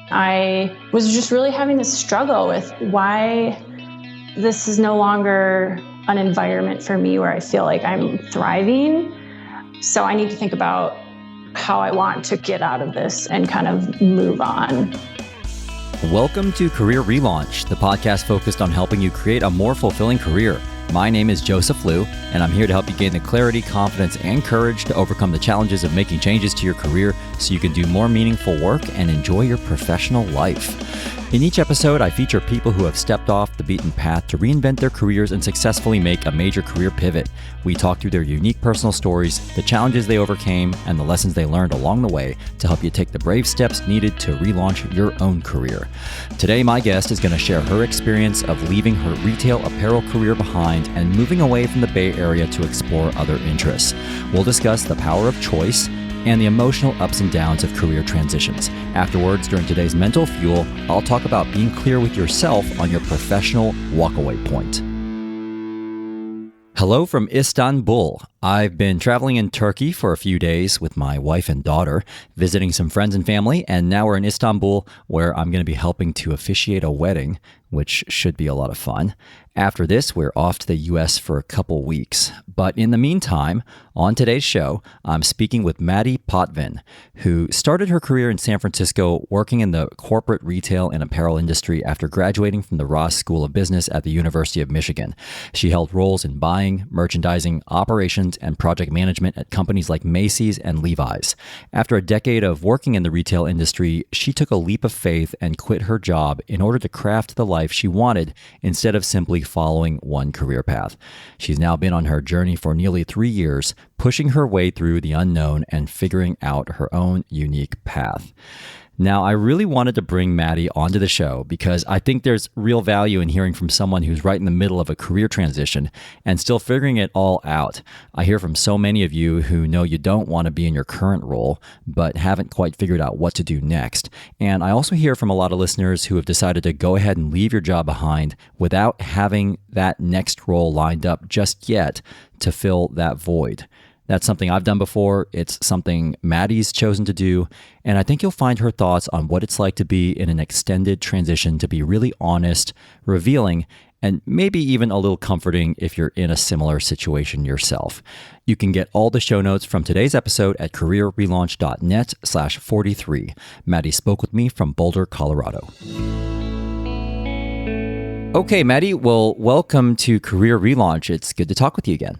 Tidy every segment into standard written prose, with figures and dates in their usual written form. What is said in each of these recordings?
I was just really having this struggle with why this is no longer an environment for me where I feel like I'm thriving. So I need to think about how I want to get out of this and kind of move on. Welcome to Career Relaunch, the podcast focused on helping you create a more fulfilling career. My name is Joseph Liu, and I'm here to help you gain the clarity, confidence, and courage to overcome the challenges of making changes to your career so you can do more meaningful work and enjoy your professional life. In each episode, I feature people who have stepped off the beaten path to reinvent their careers and successfully make a major career pivot. We talk through their unique personal stories, the challenges they overcame, and the lessons they learned along the way to help you take the brave steps needed to relaunch your own career. Today, my guest is going to share her experience of leaving her retail apparel career behind and moving away from the Bay Area to explore other interests. We'll discuss the power of choice and the emotional ups and downs of career transitions. Afterwards, during today's Mental Fuel, I'll talk about being clear with yourself on your professional walkaway point. Hello from Istanbul. I've been traveling in Turkey for a few days with my wife and daughter, visiting some friends and family, and now we're in Istanbul, where I'm going to be helping to officiate a wedding, which should be a lot of fun. After this, we're off to the US for a couple weeks. But in the meantime, on today's show, I'm speaking with Maddie Potvin, who started her career in San Francisco working in the corporate retail and apparel industry after graduating from the Ross School of Business at the University of Michigan. She held roles in buying, merchandising, operations, and project management at companies like Macy's and Levi's. After a decade of working in the retail industry, she took a leap of faith and quit her job in order to craft the life she wanted instead of simply following one career path. She's now been on her journey for nearly 3 years, pushing her way through the unknown and figuring out her own unique path. Now, I really wanted to bring Maddie onto the show because I think there's real value in hearing from someone who's right in the middle of a career transition and still figuring it all out. I hear from so many of you who know you don't want to be in your current role, but haven't quite figured out what to do next. And I also hear from a lot of listeners who have decided to go ahead and leave your job behind without having that next role lined up just yet to fill that void. That's something I've done before. It's something Maddie's chosen to do. And I think you'll find her thoughts on what it's like to be in an extended transition to be really honest, revealing, and maybe even a little comforting if you're in a similar situation yourself. You can get all the show notes from today's episode at careerrelaunch.net/43. Maddie spoke with me from Boulder, Colorado. Okay, Maddie, well, welcome to Career Relaunch. It's good to talk with you again.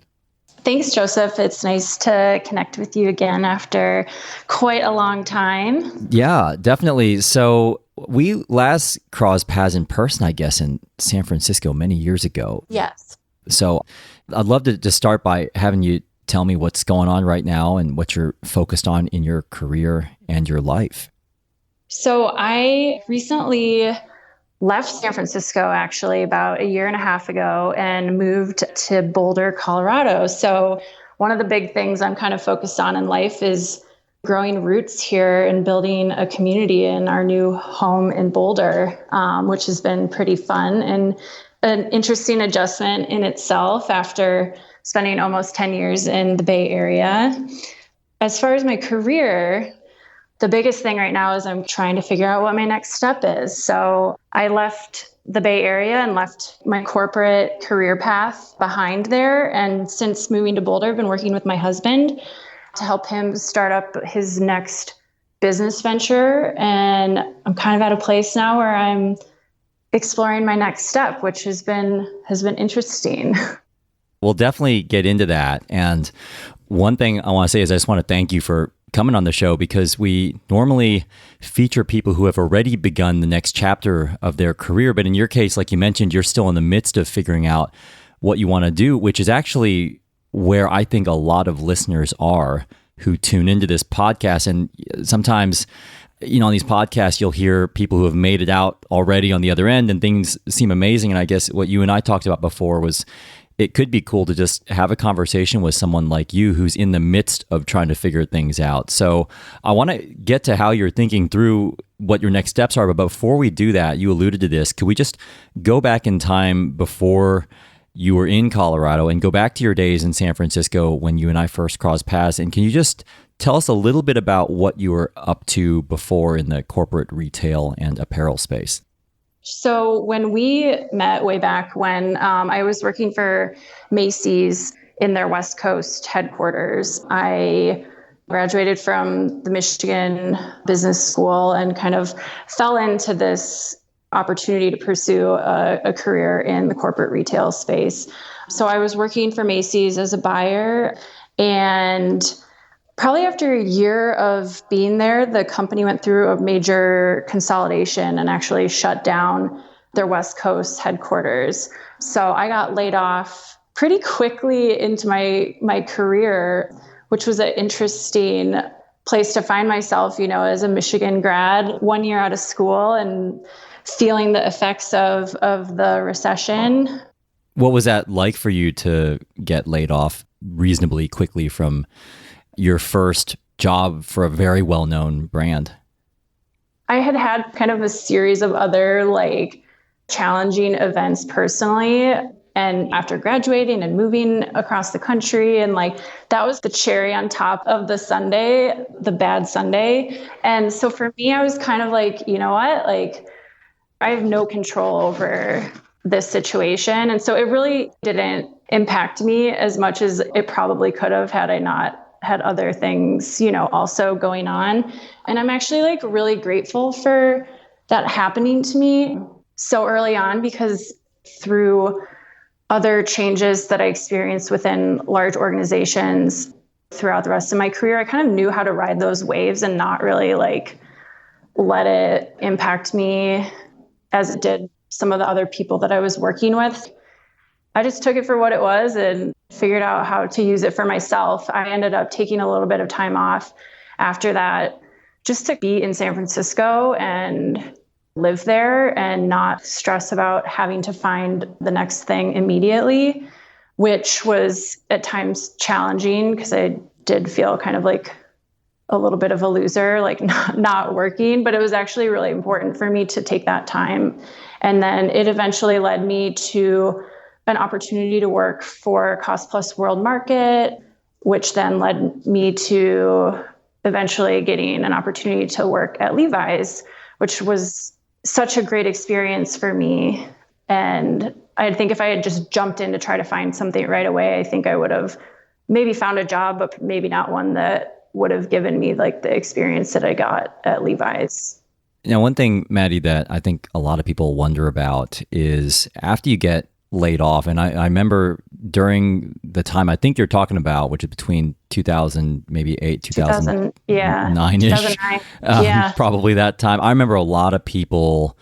Thanks, Joseph. It's nice to connect with you again after quite a long time. Yeah, definitely. So we last crossed paths in person, I guess, in San Francisco many years ago. Yes. So I'd love to just start by having you tell me what's going on right now and what you're focused on in your career and your life. So I recently left San Francisco actually about a year and a half ago and moved to Boulder, Colorado. So one of the big things I'm kind of focused on in life is growing roots here and building a community in our new home in Boulder, which has been pretty fun and an interesting adjustment in itself after spending almost 10 years in the Bay Area. As far as my career, the biggest thing right now is I'm trying to figure out what my next step is. So I left the Bay Area and left my corporate career path behind there. And since moving to Boulder, I've been working with my husband to help him start up his next business venture. And I'm kind of at a place now where I'm exploring my next step, which has been interesting. We'll definitely get into that. And one thing I want to say is I just want to thank you for coming on the show because we normally feature people who have already begun the next chapter of their career. But in your case, like you mentioned, you're still in the midst of figuring out what you want to do, which is actually where I think a lot of listeners are who tune into this podcast. And sometimes, on these podcasts, you'll hear people who have made it out already on the other end and things seem amazing. And I guess what you and I talked about before was it could be cool to just have a conversation with someone like you who's in the midst of trying to figure things out. So I want to get to how you're thinking through what your next steps are. But before we do that, you alluded to this. Could we just go back in time before you were in Colorado and go back to your days in San Francisco when you and I first crossed paths? And can you just Tell us a little bit about what you were up to before in the corporate retail and apparel space. So when we met way back when I was working for Macy's in their West Coast headquarters, I graduated from the Michigan Business School and kind of fell into this opportunity to pursue a career in the corporate retail space. So I was working for Macy's as a buyer, and probably after a year of being there, the company went through a major consolidation and actually shut down their West Coast headquarters. So I got laid off pretty quickly into my career, which was an interesting place to find myself, as a Michigan grad, 1 year out of school and feeling the effects of the recession. What was that like for you to get laid off reasonably quickly from your first job for a very well-known brand? I had kind of a series of other challenging events personally. And after graduating and moving across the country, and that was the cherry on top of the sundae, the bad Sunday. And so for me, I was kind of you know what? I have no control over this situation. And so it really didn't impact me as much as it probably could have had I not had other things, also going on. And I'm actually really grateful for that happening to me so early on, because through other changes that I experienced within large organizations throughout the rest of my career, I kind of knew how to ride those waves and not really let it impact me as it did some of the other people that I was working with. I just took it for what it was and figured out how to use it for myself. I ended up taking a little bit of time off after that just to be in San Francisco and live there and not stress about having to find the next thing immediately, which was at times challenging because I did feel kind of a little bit of a loser, not working, but it was actually really important for me to take that time. And then it eventually led me to an opportunity to work for Cost Plus World Market, which then led me to eventually getting an opportunity to work at Levi's, which was such a great experience for me. And I think if I had just jumped in to try to find something right away, I think I would have maybe found a job, but maybe not one that would have given me the experience that I got at Levi's. Now, one thing, Maddie, that I think a lot of people wonder about is after you get laid off, and I remember during the time I think you're talking about, which is between 2000, maybe 2009-ish, 2009. Yeah. Probably that time. I remember a lot of people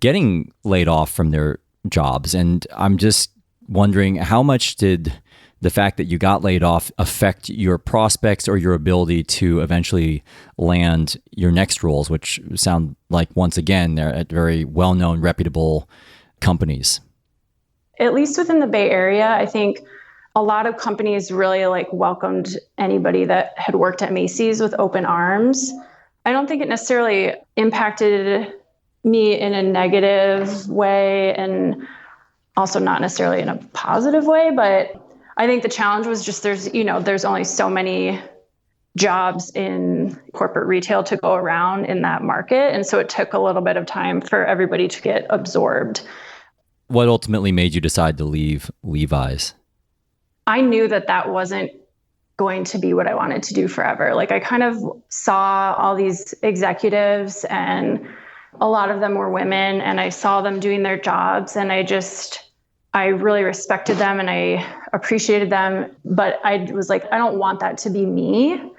getting laid off from their jobs, and I'm just wondering, how much did the fact that you got laid off affect your prospects or your ability to eventually land your next roles, which sound like, once again, they're at very well-known, reputable companies? At least within the Bay Area, I think a lot of companies really welcomed anybody that had worked at Macy's with open arms. I don't think it necessarily impacted me in a negative way, and also not necessarily in a positive way, but I think the challenge was just there's only so many jobs in corporate retail to go around in that market. And so it took a little bit of time for everybody to get absorbed. What ultimately made you decide to leave Levi's? I knew that wasn't going to be what I wanted to do forever. I kind of saw all these executives, and a lot of them were women, and I saw them doing their jobs, and I really respected them and I appreciated them, but I was I don't want that to be me.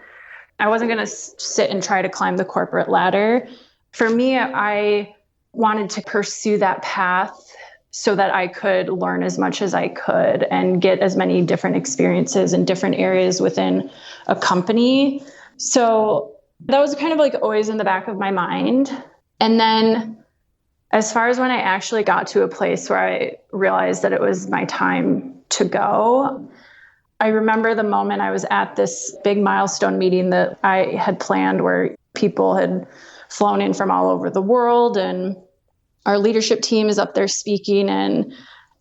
I wasn't going to sit and try to climb the corporate ladder. For me, I wanted to pursue that path so that I could learn as much as I could and get as many different experiences in different areas within a company. So that was kind of always in the back of my mind. And then as far as when I actually got to a place where I realized that it was my time to go, I remember the moment I was at this big milestone meeting that I had planned where people had flown in from all over the world, and our leadership team is up there speaking, and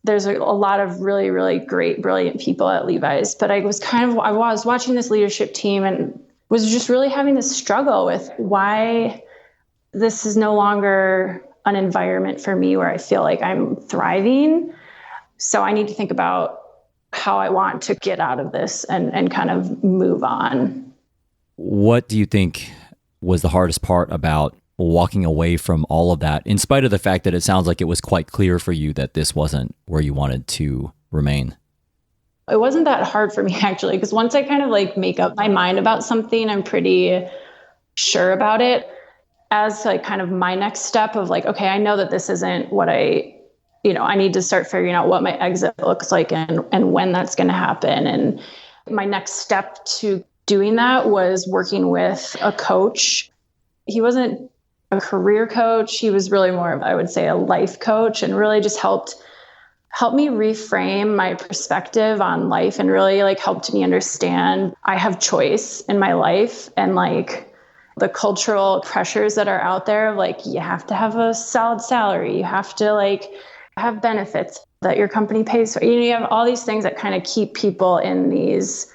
there's a lot of really, really great, brilliant people at Levi's. But I was watching this leadership team, and was just really having this struggle with why this is no longer an environment for me where I feel like I'm thriving. So I need to think about how I want to get out of this and kind of move on. What do you think was the hardest part about walking away from all of that, in spite of the fact that it sounds like it was quite clear for you that this wasn't where you wanted to remain? It wasn't that hard for me actually, because once I kind of like make up my mind about something, I'm pretty sure about it. As like kind of my next step of like, okay, I know that this isn't what I need to start figuring out what my exit looks like and when that's going to happen. And my next step to doing that was working with a coach. He wasn't a career coach. He was really more of, I would say, a life coach, and really just helped me reframe my perspective on life, and really like helped me understand I have choice in my life, and like the cultural pressures that are out there, like you have to have a solid salary, you have to like have benefits that your company pays for. You have all these things that kind of keep people in these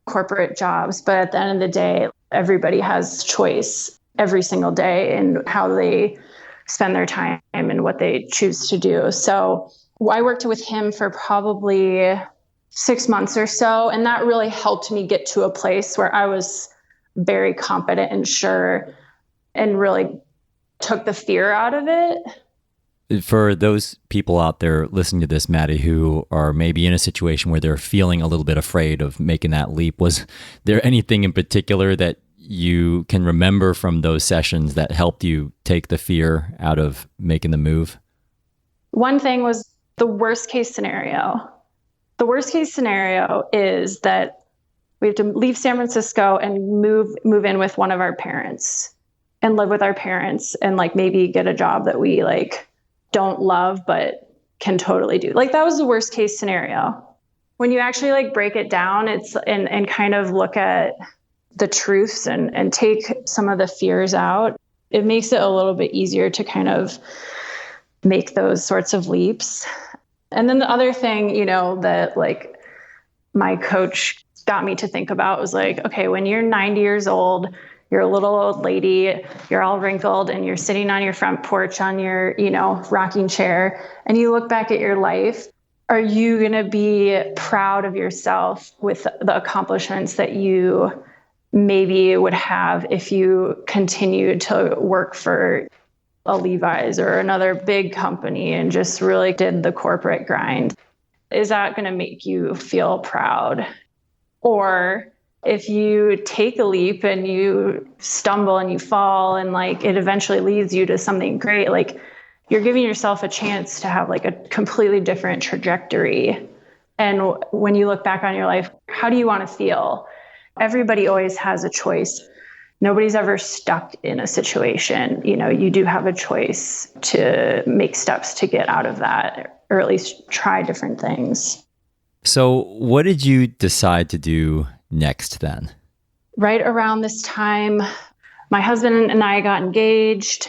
corporate jobs. But at the end of the day, everybody has choice every single day in how they spend their time and what they choose to do. So I worked with him for probably 6 months or so. And that really helped me get to a place where I was very confident and sure, and really took the fear out of it. For those people out there listening to this, Maddie, who are maybe in a situation where they're feeling a little bit afraid of making that leap, was there anything in particular that you can remember from those sessions that helped you take the fear out of making the move? One thing was the worst case scenario. The worst case scenario is that we have to leave San Francisco and move in with one of our parents and live with our parents, and like maybe get a job that we like don't love but can totally do. Like that was the worst case scenario. When you actually like break it down, it's and kind of look at the truths and take some of the fears out, it makes it a little bit easier to kind of make those sorts of leaps. And then the other thing, that like my coach got me to think about was like, okay, when you're 90 years old, you're a little old lady, you're all wrinkled, and you're sitting on your front porch on your, rocking chair, and you look back at your life, are you going to be proud of yourself with the accomplishments that you maybe would have if you continued to work for a Levi's or another big company and just really did the corporate grind? Is that going to make you feel proud? Or if you take a leap and you stumble and you fall and like it eventually leads you to something great, like you're giving yourself a chance to have like a completely different trajectory. And when you look back on your life, how do you want to feel? Everybody always has a choice. Nobody's ever stuck in a situation. You do have a choice to make steps to get out of that, or at least try different things. So what did you decide to do next then? Right around this time, my husband and I got engaged.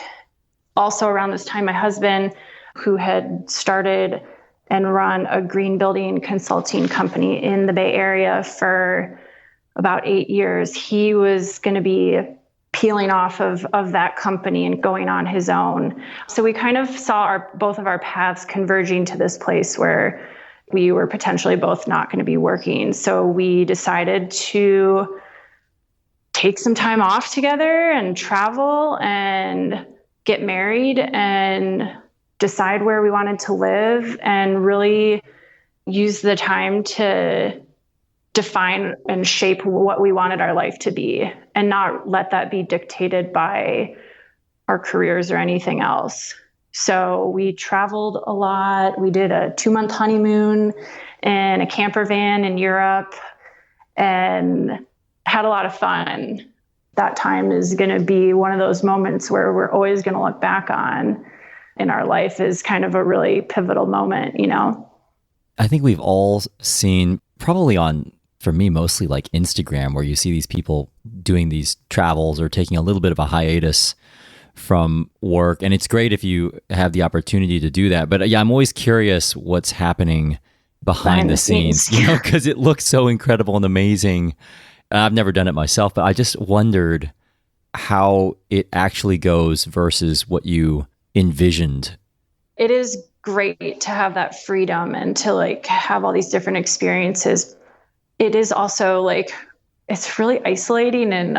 Also around this time, my husband, who had started and run a green building consulting company in the Bay Area for about 8 years, he was going to be peeling off of that company and going on his own. So we kind of saw both of our paths converging to this place where we were potentially both not going to be working. So we decided to take some time off together and travel and get married and decide where we wanted to live, and really use the time to define and shape what we wanted our life to be, and not let that be dictated by our careers or anything else. So we traveled a lot. We did a 2-month honeymoon in a camper van in Europe and had a lot of fun. That time is going to be one of those moments where we're always going to look back on in our life as kind of a really pivotal moment, I think we've all seen, probably on, for me, mostly like Instagram, where you see these people doing these travels or taking a little bit of a hiatus from work. And it's great if you have the opportunity to do that. But yeah, I'm always curious what's happening behind the scenes, because it looks so incredible and amazing. I've never done it myself, but I just wondered how it actually goes versus what you envisioned. It is great to have that freedom and to like have all these different experiences. It is also like, it's really isolating, and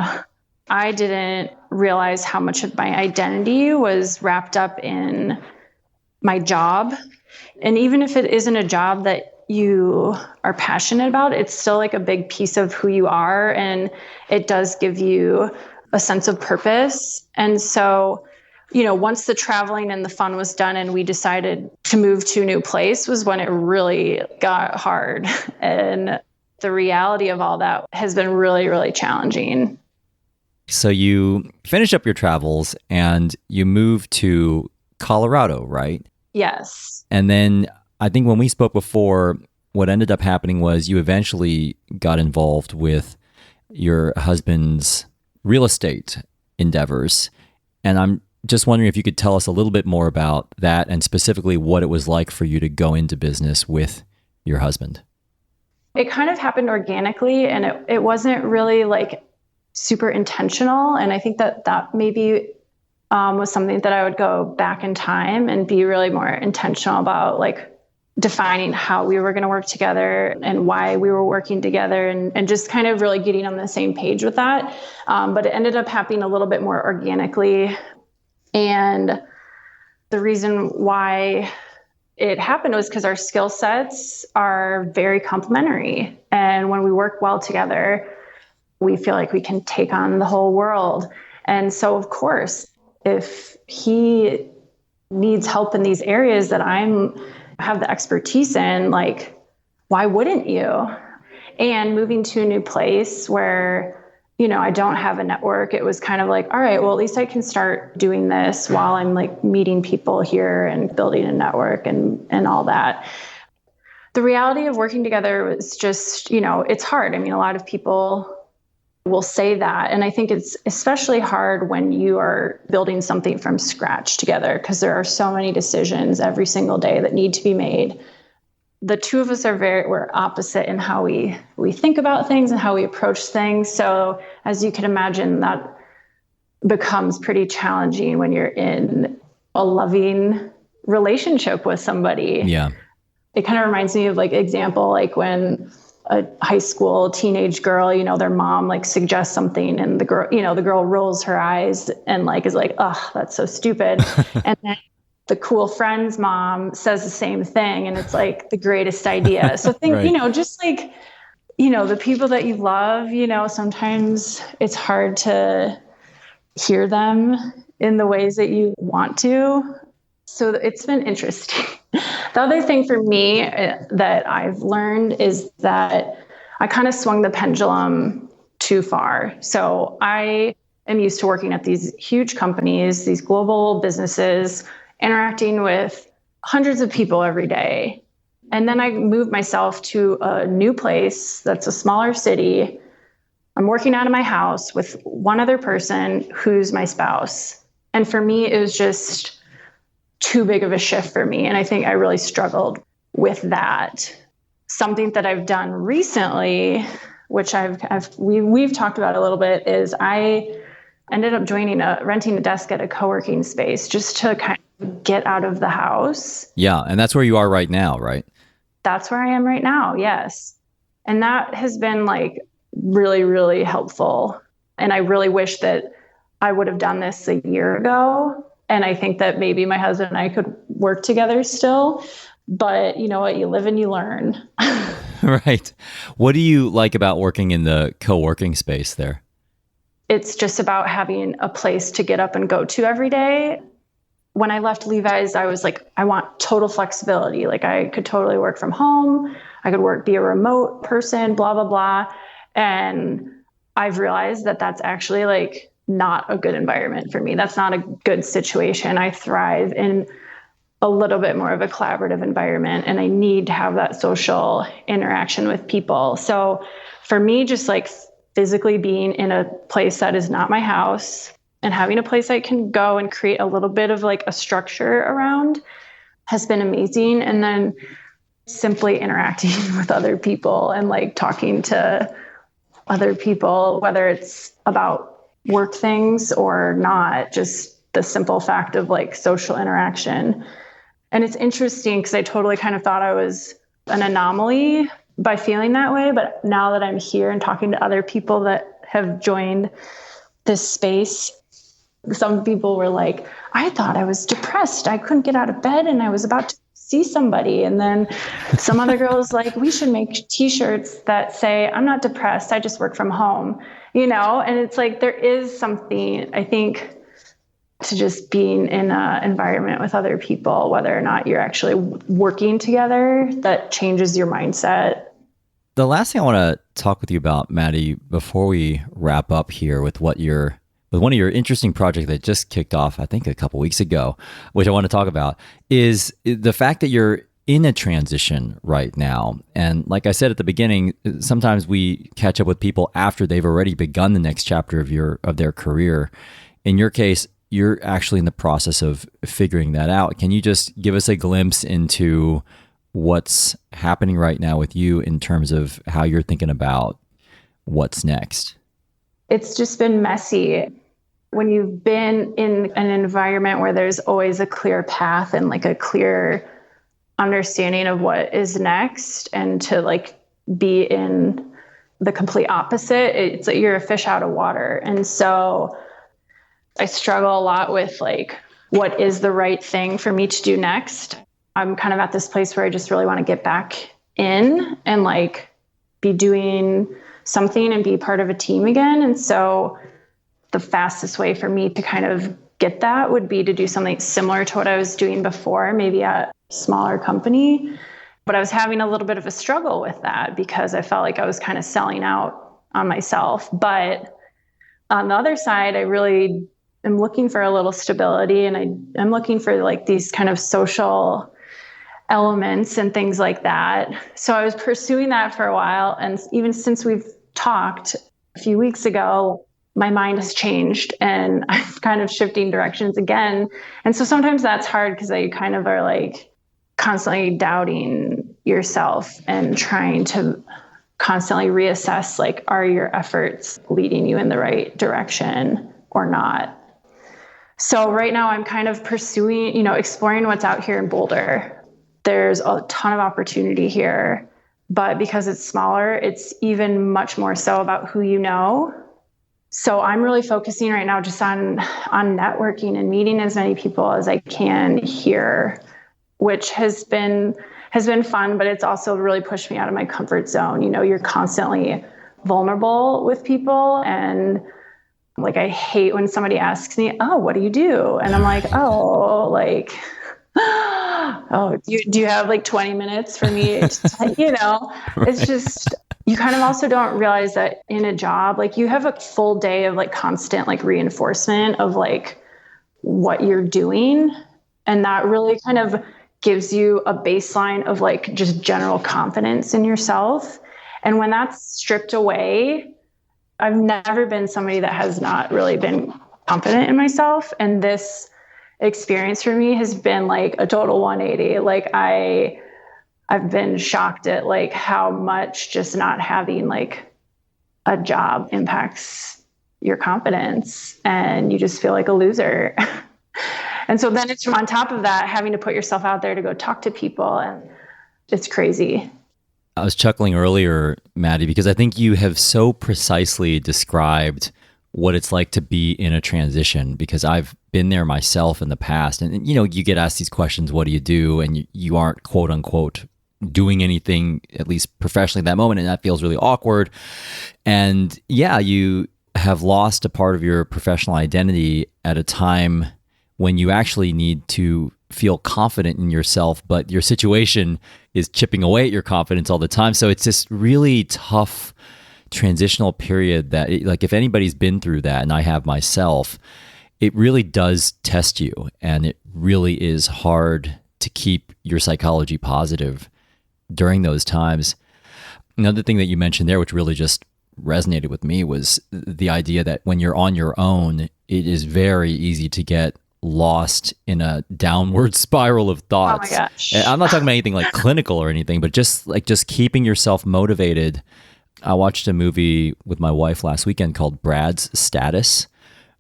I didn't realize how much of my identity was wrapped up in my job. And even if it isn't a job that you are passionate about, it's still like a big piece of who you are. And it does give you a sense of purpose. And so, once the traveling and the fun was done and we decided to move to a new place was when it really got hard. And the reality of all that has been really, really challenging. So you finished up your travels and you moved to Colorado, right? Yes. And then I think when we spoke before, what ended up happening was you eventually got involved with your husband's real estate endeavors. And I'm just wondering if you could tell us a little bit more about that and specifically what it was like for you to go into business with your husband. It kind of happened organically, and it wasn't really like super intentional. And I think that maybe was something that I would go back in time and be really more intentional about, like defining how we were going to work together and why we were working together, and just kind of really getting on the same page with that. But it ended up happening a little bit more organically. And the reason why it happened was because our skill sets are very complementary. And when we work well together, we feel like we can take on the whole world. And so, of course, if he needs help in these areas that have the expertise in, like, why wouldn't you? And moving to a new place where, I don't have a network, it was kind of like, all right, well, at least I can start doing this while I'm like meeting people here and building a network and all that. The reality of working together was just, it's hard. I mean, a lot of people will say that. And I think it's especially hard when you are building something from scratch together, because there are so many decisions every single day that need to be made. The two of us we're opposite in how we think about things and how we approach things. So as you can imagine, that becomes pretty challenging when you're in a loving relationship with somebody. Yeah. It kind of reminds me of like example, like when a high school teenage girl, their mom like suggests something and the girl rolls her eyes and like is like, oh, that's so stupid. And then the cool friend's mom says the same thing, and it's like the greatest idea. So think, Right. just like, the people that you love, sometimes it's hard to hear them in the ways that you want to. So it's been interesting. The other thing for me that I've learned is that I kind of swung the pendulum too far. So I am used to working at these huge companies, these global businesses, interacting with hundreds of people every day. And then I moved myself to a new place that's a smaller city. I'm working out of my house with one other person who's my spouse. And for me, it was just too big of a shift for me. And I think I really struggled with that. Something that I've done recently, which we've talked about a little bit, is I ended up renting a desk at a co-working space just to kind of get out of the house. Yeah. And that's where you are right now, right? That's where I am right now. Yes. And that has been like really, really helpful. And I really wish that I would have done this a year ago. And I think that maybe my husband and I could work together still. But you know what? You live and you learn. Right. What do you like about working in the co-working space there? It's just about having a place to get up and go to every day. When I left Levi's, I was like, I want total flexibility. Like I could totally work from home. I could be a remote person, blah, blah, blah. And I've realized that that's actually like not a good environment for me. That's not a good situation. I thrive in a little bit more of a collaborative environment, and I need to have that social interaction with people. So for me, just like physically being in a place that is not my house and having a place I can go and create a little bit of like a structure around has been amazing. And then simply interacting with other people and like talking to other people, whether it's about work things or not, just the simple fact of like social interaction. And it's interesting because I totally kind of thought I was an anomaly by feeling that way. But now that I'm here and talking to other people that have joined this space, some people were like, I thought I was depressed. I couldn't get out of bed and I was about to see somebody. And then some other girls like, we should make t-shirts that say, I'm not depressed. I just work from home, and it's like, there is something, I think, to just being in an environment with other people, whether or not you're actually working together, that changes your mindset. The last thing I want to talk with you about, Maddie, before we wrap up here with one of your interesting projects that just kicked off, I think a couple weeks ago, which I want to talk about, is the fact that you're in a transition right now. And like I said at the beginning, sometimes we catch up with people after they've already begun the next chapter of their career. In your case, you're actually in the process of figuring that out. Can you just give us a glimpse into what's happening right now with you in terms of how you're thinking about what's next? It's just been messy. When you've been in an environment where there's always a clear path and like a clear understanding of what is next, and to like be in the complete opposite, it's like you're a fish out of water. And so I struggle a lot with like, what is the right thing for me to do next? I'm kind of at this place where I just really want to get back in and like be doing something and be part of a team again. And so the fastest way for me to kind of get that would be to do something similar to what I was doing before, maybe at a smaller company. But I was having a little bit of a struggle with that because I felt like I was kind of selling out on myself. But on the other side, I really am looking for a little stability, and I'm looking for like these kind of social elements and things like that. So I was pursuing that for a while. And even since we've talked a few weeks ago, my mind has changed and I'm kind of shifting directions again. And so sometimes that's hard because you kind of are like constantly doubting yourself and trying to constantly reassess, like, are your efforts leading you in the right direction or not? So right now I'm kind of pursuing, exploring what's out here in Boulder. There's a ton of opportunity here, but because it's smaller, it's even much more so about who you know. So I'm really focusing right now just on networking and meeting as many people as I can here, which has been fun, but it's also really pushed me out of my comfort zone. You're constantly vulnerable with people, and like, I hate when somebody asks me, oh, what do you do? And I'm like, do you have like 20 minutes for me? It's just, you kind of also don't realize that in a job, like, you have a full day of like constant like reinforcement of like what you're doing. And that really kind of gives you a baseline of like just general confidence in yourself. And when that's stripped away, I've never been somebody that has not really been confident in myself. And this experience for me has been like a total 180. Like I've been shocked at like how much just not having like a job impacts your confidence, and you just feel like a loser. And so then it's from on top of that, having to put yourself out there to go talk to people, and it's crazy. I was chuckling earlier, Maddie, because I think you have so precisely described what it's like to be in a transition, because I've been there myself in the past. And, you get asked these questions, what do you do? And you aren't, quote unquote, doing anything, at least professionally at that moment. And that feels really awkward. And yeah, you have lost a part of your professional identity at a time when you actually need to feel confident in yourself, but your situation is chipping away at your confidence all the time. So it's this really tough transitional period that, like, if anybody's been through that, and I have myself, it really does test you, and it really is hard to keep your psychology positive during those times. Another thing that you mentioned there, which really just resonated with me, was the idea that when you're on your own, it is very easy to get lost in a downward spiral of thoughts. Oh my gosh. I'm not talking about anything like clinical or anything, but just keeping yourself motivated I watched a movie with my wife last weekend called Brad's Status,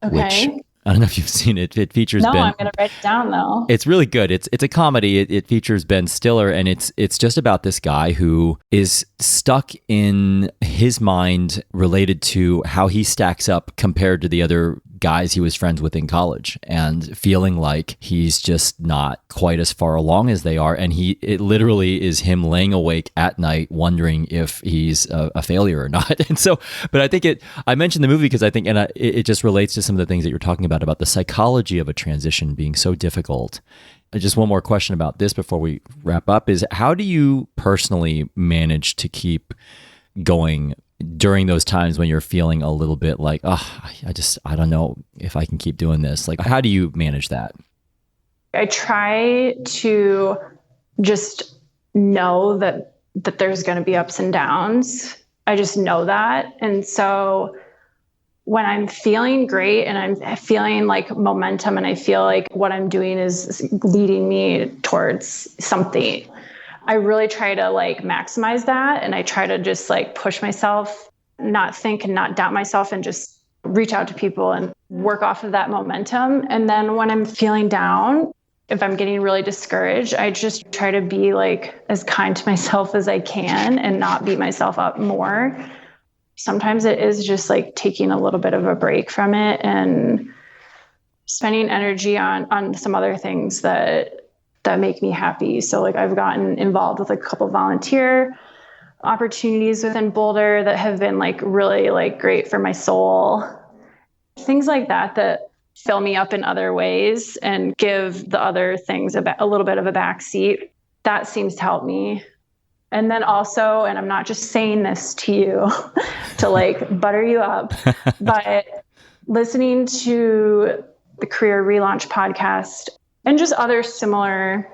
which Okay. I don't know if you've seen it. It features No, Ben. I'm going to write it down though. It's really good. It's a comedy. It features Ben Stiller, and it's just about this guy who is stuck in his mind related to how he stacks up compared to the other guys he was friends with in college, and feeling like he's just not quite as far along as they are. And it literally is him laying awake at night wondering if he's a failure or not. And so, but I mentioned the movie because I think, and it just relates to some of the things that you're talking about the psychology of a transition being so difficult. Just one more question about this before we wrap up is, how do you personally manage to keep going during those times when you're feeling a little bit like, I don't know if I can keep doing this? Like, how do you manage that? I try to just know that there's going to be ups and downs. I just know that. And so when I'm feeling great and I'm feeling like momentum and I feel like what I'm doing is leading me towards something, I really try to like maximize that. And I try to just like push myself, not think and not doubt myself, and just reach out to people and work off of that momentum. And then when I'm feeling down, if I'm getting really discouraged, I just try to be like as kind to myself as I can and not beat myself up more. Sometimes it is just like taking a little bit of a break from it and spending energy on some other things that make me happy. So like I've gotten involved with a couple volunteer opportunities within Boulder that have been like really like great for my soul. Things like that fill me up in other ways and give the other things a little bit of a backseat. That seems to help me. And then also, and I'm not just saying this to you to like butter you up, but listening to the Career Relaunch podcast and just other similar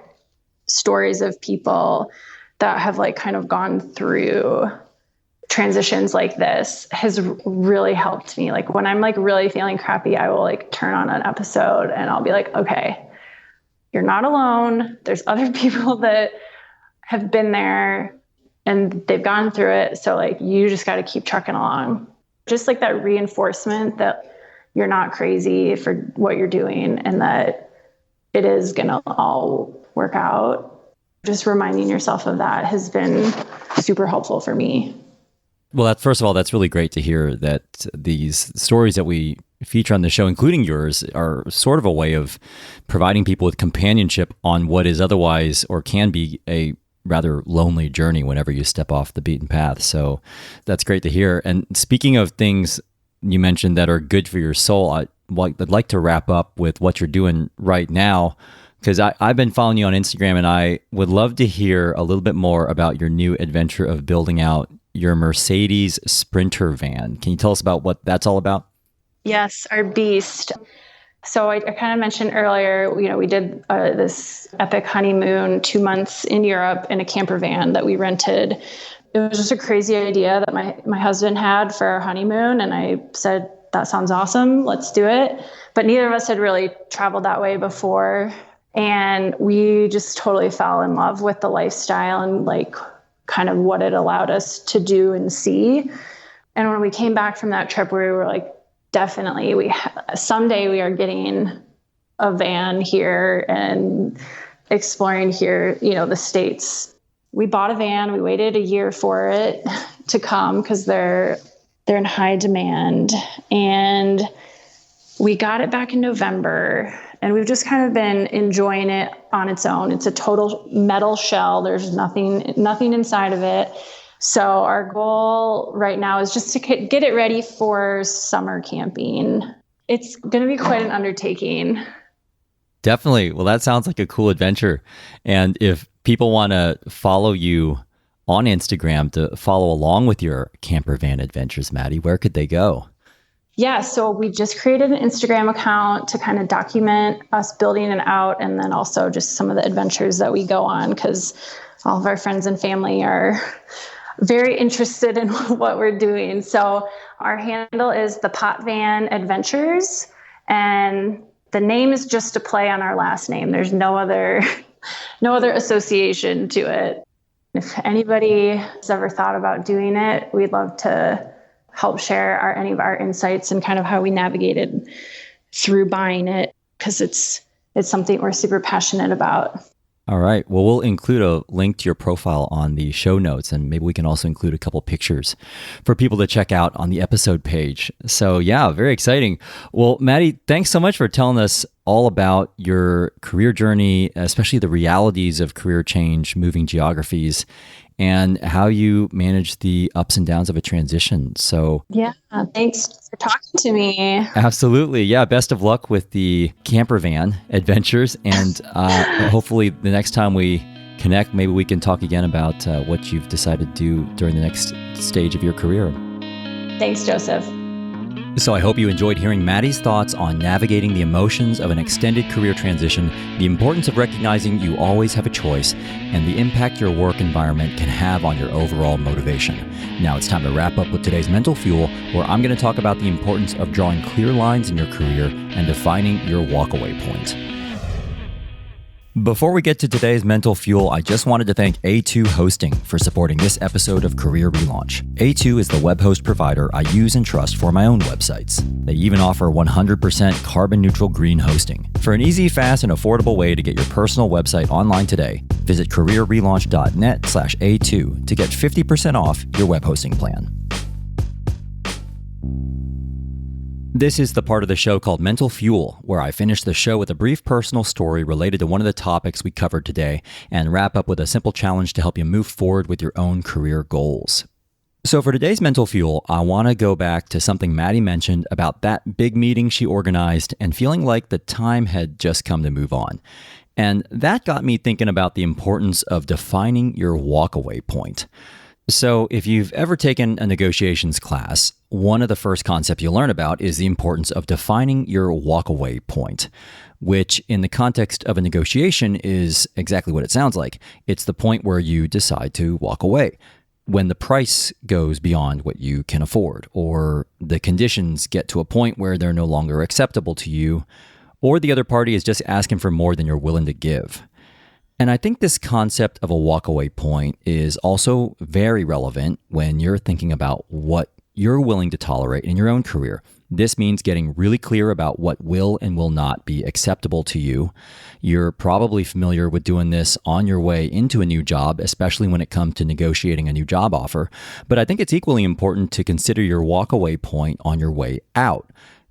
stories of people that have like kind of gone through transitions like this has really helped me. Like when I'm like really feeling crappy, I will like turn on an episode and I'll be like, okay, you're not alone. There's other people that have been there and they've gone through it. So like, you just got to keep trucking along. Just like that reinforcement that you're not crazy for what you're doing and that it is going to all work out. Just reminding yourself of that has been super helpful for me. Well, first of all, that's really great to hear that these stories that we feature on the show, including yours, are sort of a way of providing people with companionship on what is otherwise or can be a rather lonely journey whenever you step off the beaten path. So that's great to hear. And speaking of things you mentioned that are good for your soul, I'd like to wrap up with what you're doing right now, because I've been following you on Instagram and I would love to hear a little bit more about your new adventure of building out your Mercedes Sprinter van. Can you tell us about what that's all about? Yes, our beast. So I kind of mentioned earlier, we did this epic honeymoon 2 months in Europe in a camper van that we rented. It was just a crazy idea that my husband had for our honeymoon. And I said, that sounds awesome. Let's do it. But neither of us had really traveled that way before. And we just totally fell in love with the lifestyle and like kind of what it allowed us to do and see. And when we came back from that trip, we were like, definitely, someday we are getting a van here and exploring here, the States. We bought a van. We waited a year for it to come because they're in high demand. And we got it back in November. And we've just kind of been enjoying it on its own. It's a total metal shell. There's nothing inside of it. So our goal right now is just to get it ready for summer camping. It's going to be quite an undertaking. Definitely. Well, that sounds like a cool adventure. And if people want to follow you on Instagram to follow along with your camper van adventures, Maddie, where could they go? Yeah, so we just created an Instagram account to kind of document us building it out, and then also just some of the adventures that we go on, because all of our friends and family are very interested in what we're doing. So our handle is the Potvin Adventures, and the name is just a play on our last name. There's no other association to it. If anybody has ever thought about doing it, we'd love to help share any of our insights and kind of how we navigated through buying it, because it's something we're super passionate about. All right. Well, we'll include a link to your profile on the show notes, and maybe we can also include a couple pictures for people to check out on the episode page. So yeah, very exciting. Well, Maddie, thanks so much for telling us all about your career journey, especially the realities of career change, moving geographies, and how you manage the ups and downs of a transition. So yeah, thanks for talking to me. Absolutely. Yeah. Best of luck with the camper van adventures. And hopefully the next time we connect, maybe we can talk again about what you've decided to do during the next stage of your career. Thanks, Joseph. So I hope you enjoyed hearing Maddie's thoughts on navigating the emotions of an extended career transition, the importance of recognizing you always have a choice, and the impact your work environment can have on your overall motivation. Now it's time to wrap up with today's Mental Fuel, where I'm going to talk about the importance of drawing clear lines in your career and defining your walkaway point. Before we get to today's Mental Fuel, I just wanted to thank A2 Hosting for supporting this episode of Career Relaunch. A2 is the web host provider I use and trust for my own websites. They even offer 100% carbon neutral green hosting. For an easy, fast, and affordable way to get your personal website online today, visit careerrelaunch.net/A2 to get 50% off your web hosting plan. This is the part of the show called Mental Fuel, where I finish the show with a brief personal story related to one of the topics we covered today and wrap up with a simple challenge to help you move forward with your own career goals. So for today's Mental Fuel, I want to go back to something Maddie mentioned about that big meeting she organized and feeling like the time had just come to move on. And that got me thinking about the importance of defining your walkaway point. So if you've ever taken a negotiations class, one of the first concepts you learn about is the importance of defining your walkaway point, which in the context of a negotiation is exactly what it sounds like. It's the point where you decide to walk away, when the price goes beyond what you can afford, or the conditions get to a point where they're no longer acceptable to you, or the other party is just asking for more than you're willing to give. And I think this concept of a walkaway point is also very relevant when you're thinking about what you're willing to tolerate in your own career. This means getting really clear about what will and will not be acceptable to you. You're probably familiar with doing this on your way into a new job, especially when it comes to negotiating a new job offer. But I think it's equally important to consider your walkaway point on your way out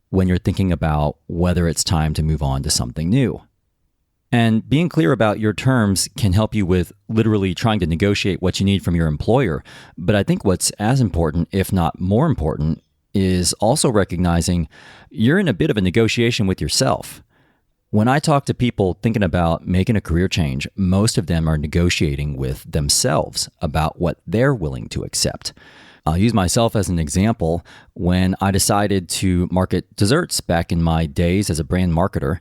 when you're thinking about whether it's time to move on to something new. And being clear about your terms can help you with literally trying to negotiate what you need from your employer. But I think what's as important, if not more important, is also recognizing you're in a bit of a negotiation with yourself. When I talk to people thinking about making a career change, most of them are negotiating with themselves about what they're willing to accept. I'll use myself as an example. When I decided to market desserts back in my days as a brand marketer,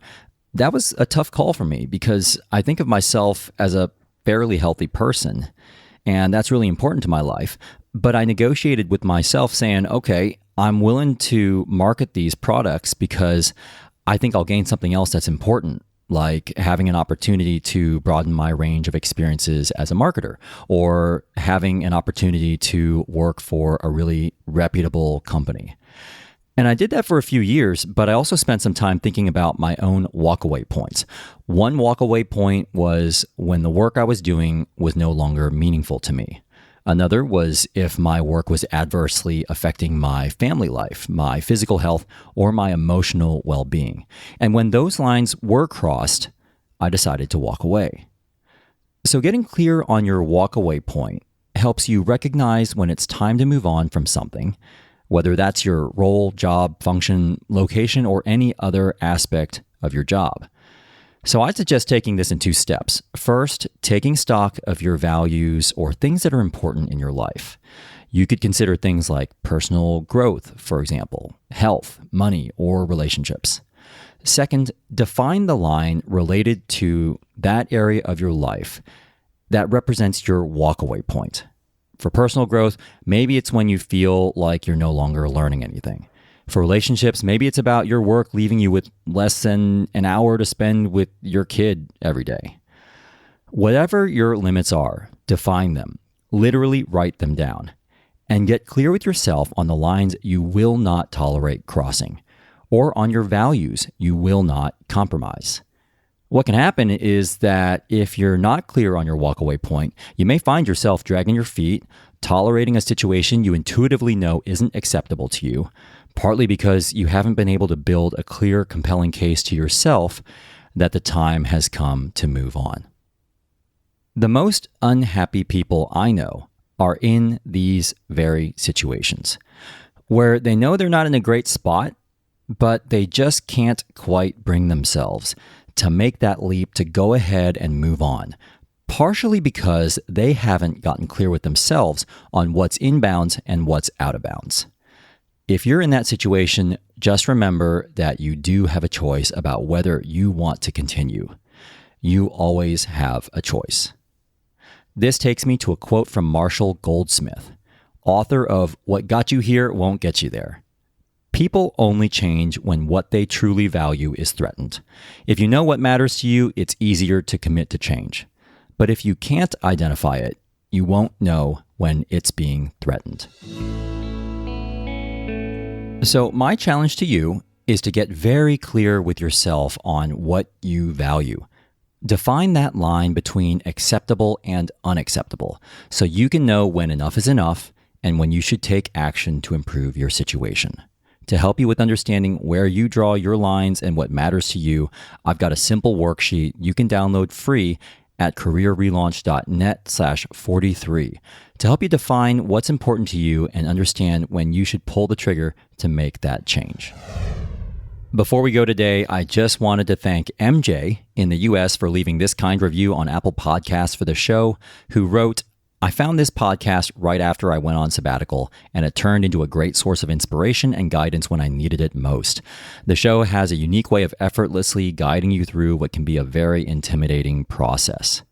that was a tough call for me because I think of myself as a fairly healthy person, and that's really important to my life. But I negotiated with myself saying, okay, I'm willing to market these products because I think I'll gain something else that's important, like having an opportunity to broaden my range of experiences as a marketer, or having an opportunity to work for a really reputable company. And I did that for a few years, but I also spent some time thinking about my own walkaway points. One walkaway point was when the work I was doing was no longer meaningful to me. Another was if my work was adversely affecting my family life, my physical health, or my emotional well-being. And when those lines were crossed, I decided to walk away. So getting clear on your walkaway point helps you recognize when it's time to move on from something, whether that's your role, job, function, location, or any other aspect of your job. So I suggest taking this in two steps. First, taking stock of your values or things that are important in your life. You could consider things like personal growth, for example, health, money, or relationships. Second, define the line related to that area of your life that represents your walkaway point. For personal growth, maybe it's when you feel like you're no longer learning anything. For relationships, maybe it's about your work leaving you with less than an hour to spend with your kid every day. Whatever your limits are, Define them. Literally write them down. And get clear with yourself on the lines you will not tolerate crossing, or on your values you will not compromise. What can happen is that if you're not clear on your walkaway point, you may find yourself dragging your feet, tolerating a situation you intuitively know isn't acceptable to you, partly because you haven't been able to build a clear, compelling case to yourself that the time has come to move on. The most unhappy people I know are in these very situations, where they know they're not in a great spot, but they just can't quite bring themselves to make that leap to go ahead and move on, partially because they haven't gotten clear with themselves on what's in bounds and what's out of bounds. If you're in that situation, just remember that you do have a choice about whether you want to continue. You always have a choice. This takes me to a quote from Marshall Goldsmith, author of What Got You Here Won't Get You There. People only change when what they truly value is threatened. If you know what matters to you, it's easier to commit to change. But if you can't identify it, you won't know when it's being threatened. So my challenge to you is to get very clear with yourself on what you value. Define that line between acceptable and unacceptable so you can know when enough is enough and when you should take action to improve your situation. To help you with understanding where you draw your lines and what matters to you, I've got a simple worksheet you can download free at careerrelaunch.net/43 to help you define what's important to you and understand when you should pull the trigger to make that change. Before we go today, I just wanted to thank MJ in the US for leaving this kind review on Apple Podcasts for the show, who wrote, I found this podcast right after I went on sabbatical, and it turned into a great source of inspiration and guidance when I needed it most. The show has a unique way of effortlessly guiding you through what can be a very intimidating process.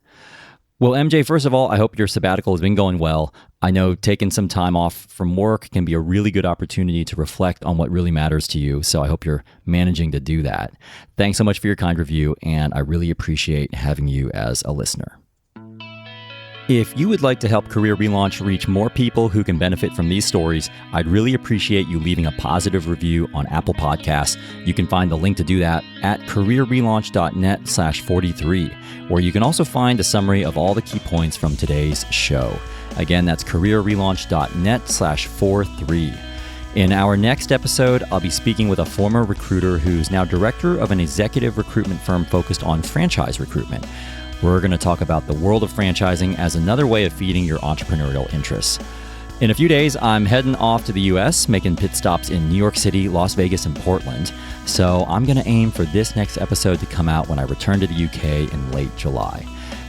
Well, MJ, first of all, I hope your sabbatical has been going well. I know taking some time off from work can be a really good opportunity to reflect on what really matters to you, so I hope you're managing to do that. Thanks so much for your kind review, and I really appreciate having you as a listener. If you would like to help Career Relaunch reach more people who can benefit from these stories, I'd really appreciate you leaving a positive review on Apple Podcasts. You can find the link to do that at careerrelaunch.net/43, where you can also find a summary of all the key points from today's show. Again, that's careerrelaunch.net/43. In our next episode, I'll be speaking with a former recruiter who's now director of an executive recruitment firm focused on franchise recruitment. We're going to talk about the world of franchising as another way of feeding your entrepreneurial interests. In a few days, I'm heading off to the US, making pit stops in New York City, Las Vegas, and Portland. So I'm going to aim for this next episode to come out when I return to the UK in late July.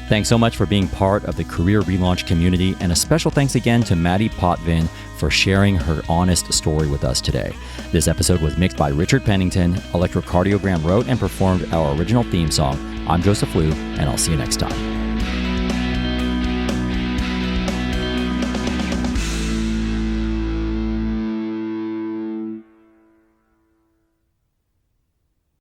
Thanks so much for being part of the Career Relaunch community, and a special thanks again to Maddie Potvin for sharing her honest story with us today. This episode was mixed by Richard Pennington. Electrocardiogram wrote and performed our original theme song. I'm Joseph Liu, and I'll see you next time.